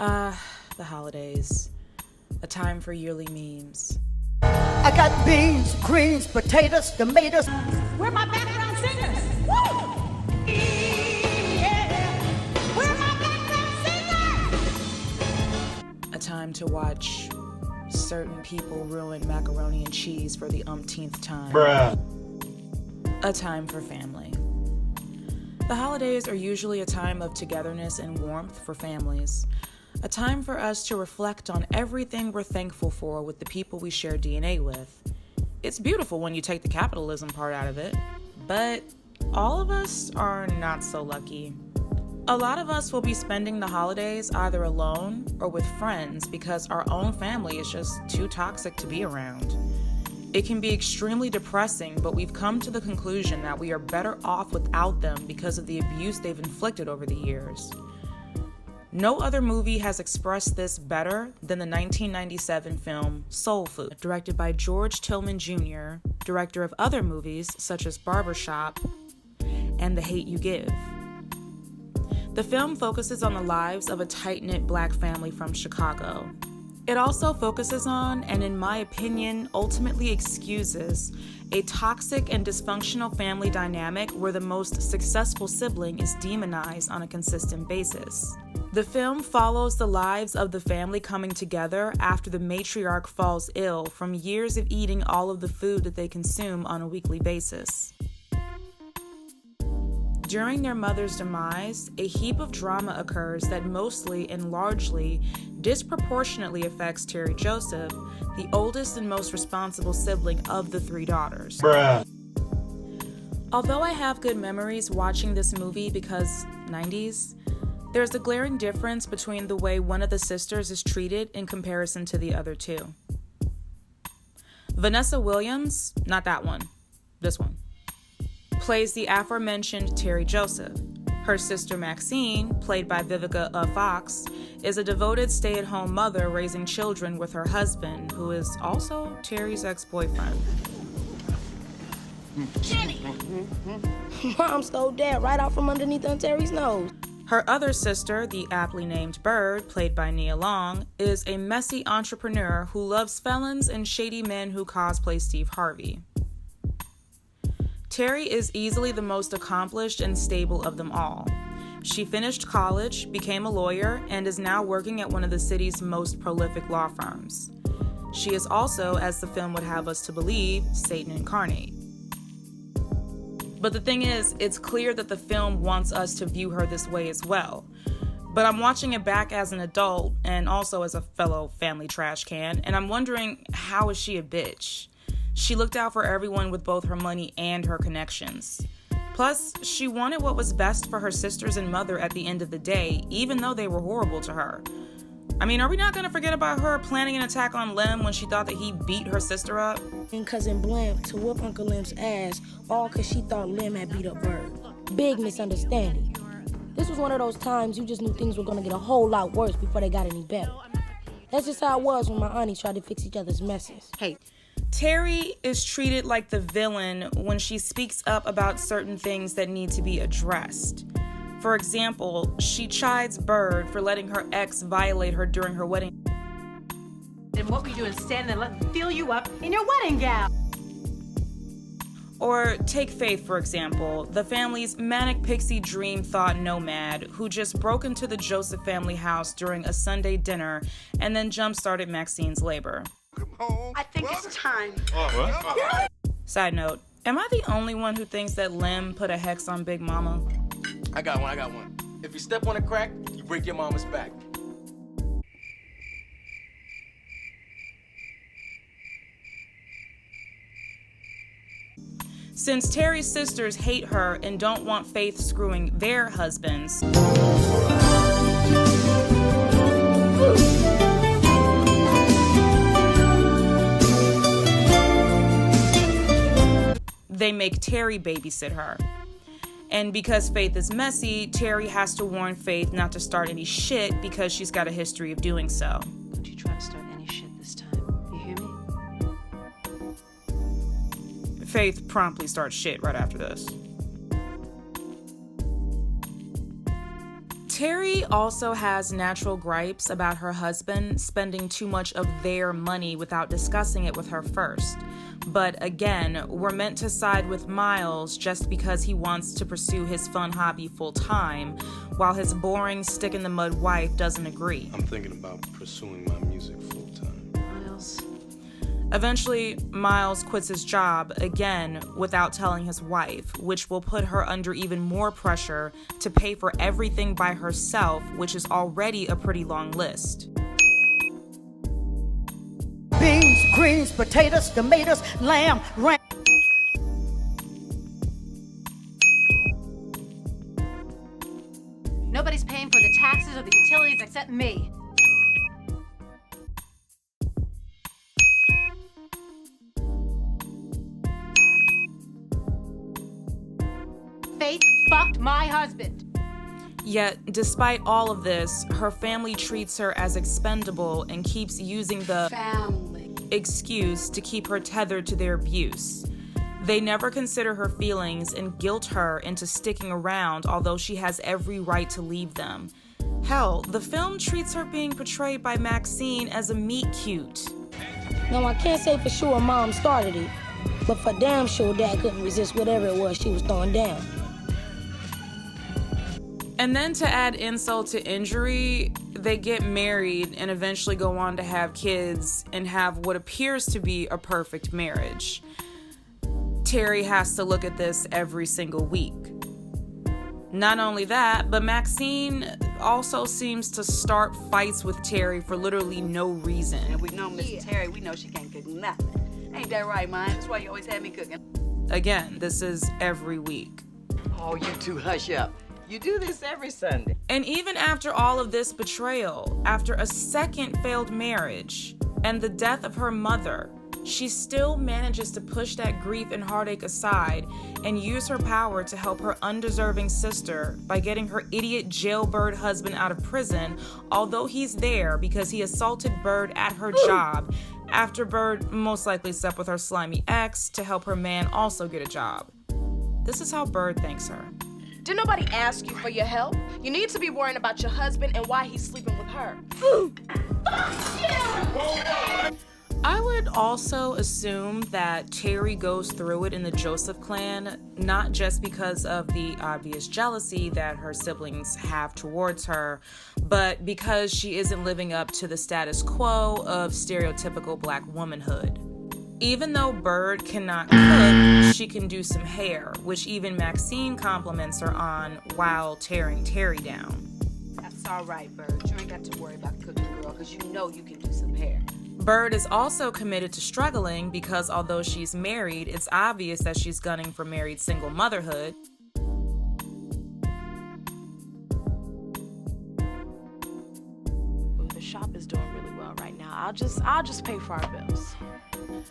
The holidays. A time for yearly memes. I got beans, greens, potatoes, tomatoes. Where are my background singers? Woo! Yeah. Where are my background singers? A time to watch certain people ruin macaroni and cheese for the umpteenth time. Bruh. A time for family. The holidays are usually a time of togetherness and warmth for families. A time for us to reflect on everything we're thankful for with the people we share DNA with. It's beautiful when you take the capitalism part out of it, but all of us are not so lucky. A lot of us will be spending the holidays either alone or with friends because our own family is just too toxic to be around. It can be extremely depressing, but we've come to the conclusion that we are better off without them because of the abuse they've inflicted over the years. No other movie has expressed this better than the 1997 film Soul Food, directed by George Tillman Jr., director of other movies such as Barbershop and The Hate U Give. The film focuses on the lives of a tight-knit Black family from Chicago. It also focuses on, and in my opinion, ultimately excuses, a toxic and dysfunctional family dynamic where the most successful sibling is demonized on a consistent basis. The film follows the lives of the family coming together after the matriarch falls ill from years of eating all of the food that they consume on a weekly basis. During their mother's demise, a heap of drama occurs that mostly and largely disproportionately affects Teri Joseph, the oldest and most responsible sibling of the three daughters. Bruh. Although I have good memories watching this movie because 90s, there's a glaring difference between the way one of the sisters is treated in comparison to the other two. Vanessa Williams, not that one, this one, plays the aforementioned Teri Joseph. Her sister Maxine, played by Vivica Fox, is a devoted stay-at-home mother raising children with her husband, who is also Teri's ex-boyfriend. Jenny! Mom stole Dad right out from underneath Aunt Teri's nose. Her other sister, the aptly named Bird, played by Nia Long, is a messy entrepreneur who loves felons and shady men who cosplay Steve Harvey. Teri is easily the most accomplished and stable of them all. She finished college, became a lawyer, and is now working at one of the city's most prolific law firms. She is also, as the film would have us to believe, Satan incarnate. But the thing is, it's clear that the film wants us to view her this way as well. But I'm watching it back as an adult and also as a fellow family trash can, and I'm wondering, how is she a bitch? She looked out for everyone with both her money and her connections. Plus, she wanted what was best for her sisters and mother at the end of the day, even though they were horrible to her. I mean, are we not going to forget about her planning an attack on Lem when she thought that he beat her sister up? And Cousin Blam to whoop Uncle Lem's ass, all because she thought Lem had beat up Bird. Big misunderstanding. This was one of those times you just knew things were going to get a whole lot worse before they got any better. That's just how it was when my aunties tried to fix each other's messes. Hey, Teri is treated like the villain when she speaks up about certain things that need to be addressed. For example, she chides Bird for letting her ex violate her during her wedding. And what we do is stand there and let them fill you up in your wedding gown. Or take Faith, for example, the family's manic pixie dream thought nomad who just broke into the Joseph family house during a Sunday dinner and then jump-started Maxine's labor. I think it's time. What? Side note, am I the only one who thinks that Lem put a hex on Big Mama? I got one. If you step on a crack, you break your mama's back. Since Teri's sisters hate her and don't want Faith screwing their husbands, they make Teri babysit her. And because Faith is messy, Teri has to warn Faith not to start any shit because she's got a history of doing so. Don't you try to start any shit this time. You hear me? Faith promptly starts shit right after this. Teri also has natural gripes about her husband spending too much of their money without discussing it with her first. But again, we're meant to side with Miles just because he wants to pursue his fun hobby full time, while his boring stick-in-the-mud wife doesn't agree. I'm thinking about pursuing my music full time. Miles. Eventually, Miles quits his job again without telling his wife, which will put her under even more pressure to pay for everything by herself, which is already a pretty long list. Beans, greens, potatoes, tomatoes, lamb, ram. Nobody's paying for the taxes or the utilities except me. Faith fucked my husband. Yet, despite all of this, her family treats her as expendable and keeps using the Family. excuse to keep her tethered to their abuse. They never consider her feelings and guilt her into sticking around, although she has every right to leave them. Hell, the film treats her being portrayed by Maxine as a meet cute. Now, I can't say for sure Mom started it, but for damn sure Dad couldn't resist whatever it was she was throwing down. And then to add insult to injury, they get married and eventually go on to have kids and have what appears to be a perfect marriage. Teri has to look at this every single week. Not only that, but Maxine also seems to start fights with Teri for literally no reason. And we know Miss Terry, we know she can't cook nothing. Ain't that right, Mine? That's why you always had me cooking. Again, this is every week. Oh, you two hush up. You do this every Sunday. And even after all of this betrayal, after a second failed marriage, and the death of her mother, she still manages to push that grief and heartache aside and use her power to help her undeserving sister by getting her idiot jailbird husband out of prison, although he's there because he assaulted Bird at her job after Bird most likely slept with her slimy ex to help her man also get a job. This is how Bird thanks her. Did nobody ask you for your help? You need to be worrying about your husband and why he's sleeping with her. I would also assume that Teri goes through it in the Joseph clan, not just because of the obvious jealousy that her siblings have towards her, but because she isn't living up to the status quo of stereotypical black womanhood. Even though Bird cannot cook, she can do some hair, which even Maxine compliments her on while tearing Teri down. That's all right, Bird. You ain't got to worry about cooking, girl, because you know you can do some hair. Bird is also committed to struggling because although she's married, it's obvious that she's gunning for married single motherhood. Ooh, the shop is doing really well right now. I'll just pay for our bills.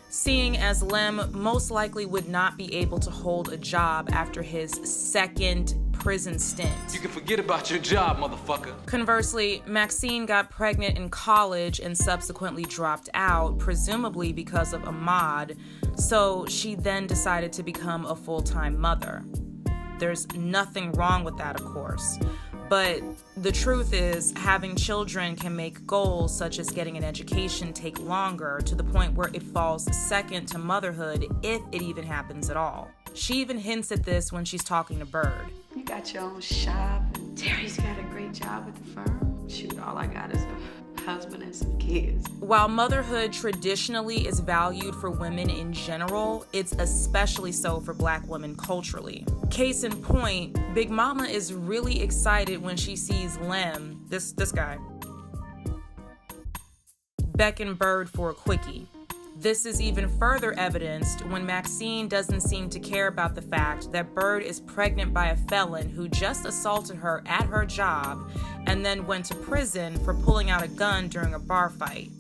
Seeing as Lem most likely would not be able to hold a job after his second prison stint. You can forget about your job, motherfucker. Conversely, Maxine got pregnant in college and subsequently dropped out, presumably because of Ahmad, so she then decided to become a full-time mother. There's nothing wrong with that, of course. But the truth is, having children can make goals such as getting an education take longer, to the point where it falls second to motherhood, if it even happens at all. She even hints at this when she's talking to Bird. You got your own shop, and Terry's got a great job at the firm. Shoot, all I got is a husband and some kids. While motherhood traditionally is valued for women in general, it's especially so for black women culturally. Case in point, Big Mama is really excited when she sees Lem, this guy, beckon Bird for a quickie. This is even further evidenced when Maxine doesn't seem to care about the fact that Bird is pregnant by a felon who just assaulted her at her job and then went to prison for pulling out a gun during a bar fight.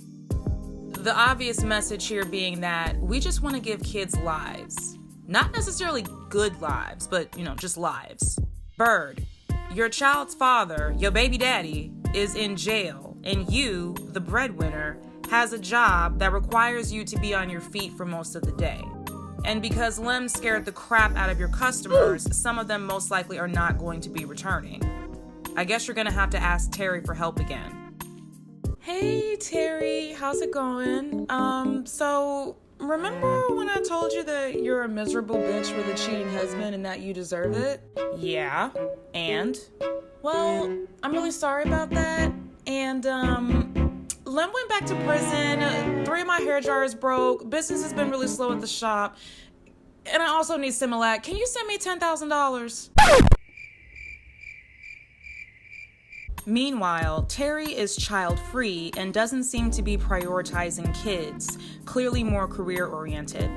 The obvious message here being that we just want to give kids lives. Not necessarily good lives, but, just lives. Bird, your child's father, your baby daddy, is in jail, and you, the breadwinner, has a job that requires you to be on your feet for most of the day. And because Lem scared the crap out of your customers, some of them most likely are not going to be returning. I guess you're gonna have to ask Teri for help again. Hey, Teri, how's it going? So remember when I told you that you're a miserable bitch with a cheating husband and that you deserve it? Yeah, and? Well, I'm really sorry about that, and, Lem went back to prison, 3 of my hair dryers broke, business has been really slow at the shop, and I also need Similac. Can you send me $10,000? Meanwhile, Teri is child-free and doesn't seem to be prioritizing kids, clearly more career-oriented.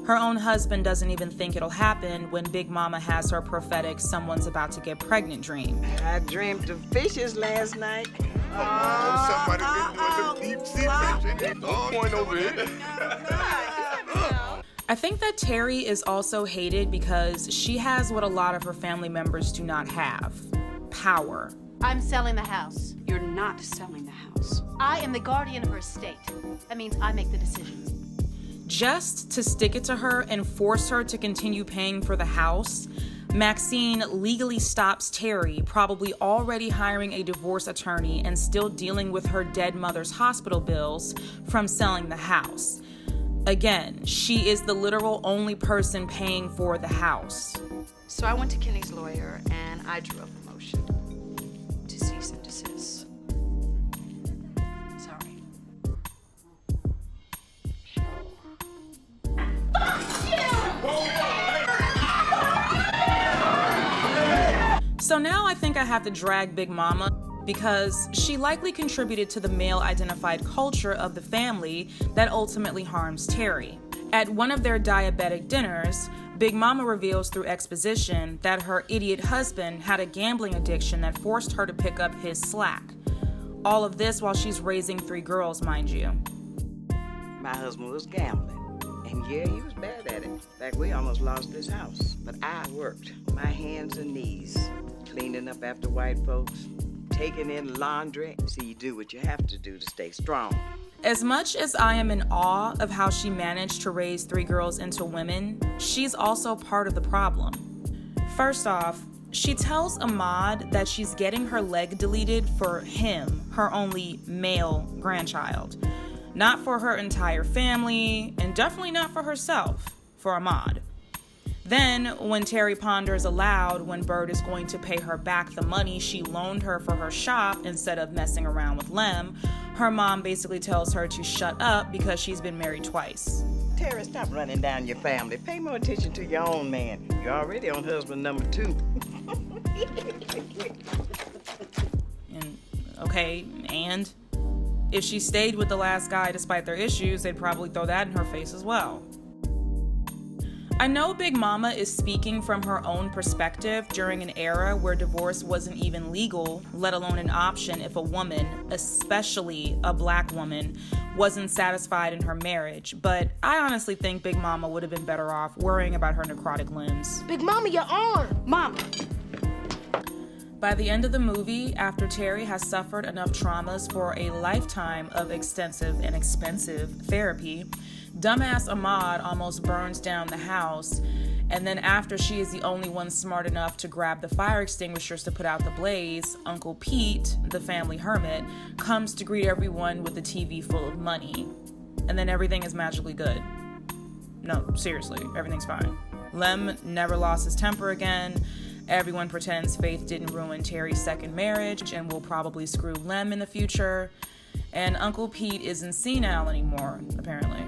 Her own husband doesn't even think it'll happen when Big Mama has her prophetic someone's about to get pregnant dream. I dreamt of fishes last night. Somebody been doing some deep sea fishing. Don't point over here. I think that Teri is also hated because she has what a lot of her family members do not have: power. I'm selling the house. You're not selling the house. I am the guardian of her estate. That means I make the decisions. Just to stick it to her and force her to continue paying for the house, Maxine legally stops Teri, probably already hiring a divorce attorney and still dealing with her dead mother's hospital bills, from selling the house. Again, she is the literal only person paying for the house. So I went to Kenny's lawyer and I drew up a motion to cease and desist. Sorry. So now I think I have to drag Big Mama because she likely contributed to the male-identified culture of the family that ultimately harms Teri. At one of their diabetic dinners, Big Mama reveals through exposition that her idiot husband had a gambling addiction that forced her to pick up his slack. All of this while she's raising 3 girls, mind you. My husband was gambling. And yeah, he was bad at it. In fact, we almost lost this house. But I worked my hands and knees, cleaning up after white folks, taking in laundry. See, you do what you have to do to stay strong. As much as I am in awe of how she managed to raise 3 girls into women, she's also part of the problem. First off, she tells Ahmad that she's getting her leg deleted for him, her only male grandchild. Not for her entire family, and definitely not for herself, for Ahmad. Then, when Teri ponders aloud when Bird is going to pay her back the money she loaned her for her shop instead of messing around with Lem, her mom basically tells her to shut up because she's been married twice. Teri, stop running down your family. Pay more attention to your own man. You're already on husband number 2. And if she stayed with the last guy despite their issues, they'd probably throw that in her face as well. I know Big Mama is speaking from her own perspective during an era where divorce wasn't even legal, let alone an option if a woman, especially a black woman, wasn't satisfied in her marriage. But I honestly think Big Mama would have been better off worrying about her necrotic limbs. Big Mama, your arm! Mama! By the end of the movie, after Teri has suffered enough traumas for a lifetime of extensive and expensive therapy, dumbass Ahmad almost burns down the house, and then after she is the only one smart enough to grab the fire extinguishers to put out the blaze, Uncle Pete, the family hermit, comes to greet everyone with a TV full of money. And then everything is magically good. No, seriously, everything's fine. Lem never lost his temper again. Everyone pretends Faith didn't ruin Teri's second marriage and will probably screw Lem in the future. And Uncle Pete isn't senile anymore, apparently.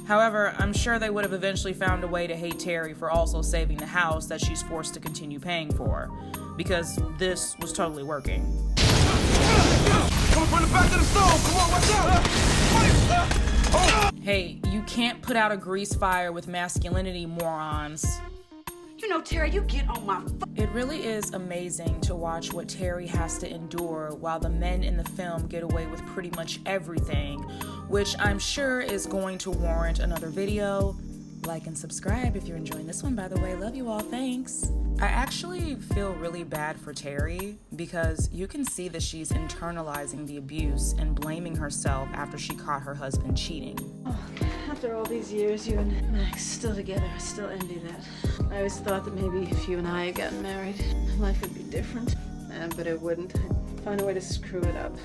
However, I'm sure they would have eventually found a way to hate Teri for also saving the house that she's forced to continue paying for, because this was totally working. Coming from the back of the stove! Come on, watch out! Hey, you can't put out a grease fire with masculinity, morons. You know, Teri, you get on my It really is amazing to watch what Teri has to endure while the men in the film get away with pretty much everything, which I'm sure is going to warrant another video. Like and subscribe if you're enjoying this one, by the way. Love you all, thanks. I actually feel really bad for Teri because you can see that she's internalizing the abuse and blaming herself after she caught her husband cheating. After all these years, you and Max still together, I still envy that. I always thought that maybe if you and I had gotten married, life would be different. But it wouldn't. I'd find a way to screw it up.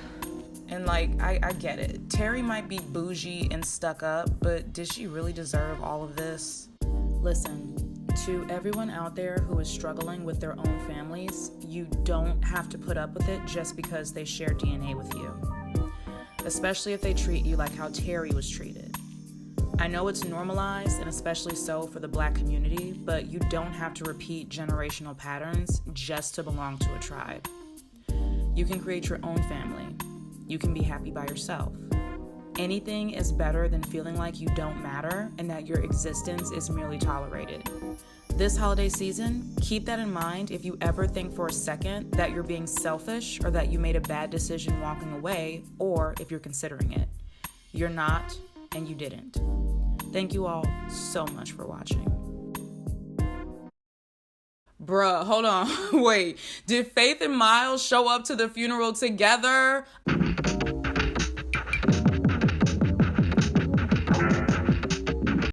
And like, I get it. Teri might be bougie and stuck up, but did she really deserve all of this? Listen, to everyone out there who is struggling with their own families, you don't have to put up with it just because they share DNA with you. Especially if they treat you like how Teri was treated. I know it's normalized, and especially so for the Black community, but you don't have to repeat generational patterns just to belong to a tribe. You can create your own family. You can be happy by yourself. Anything is better than feeling like you don't matter and that your existence is merely tolerated. This holiday season, keep that in mind if you ever think for a second that you're being selfish or that you made a bad decision walking away, or if you're considering it. You're not, and you didn't. Thank you all so much for watching. Bruh, hold on. Wait, did Faith and Miles show up to the funeral together?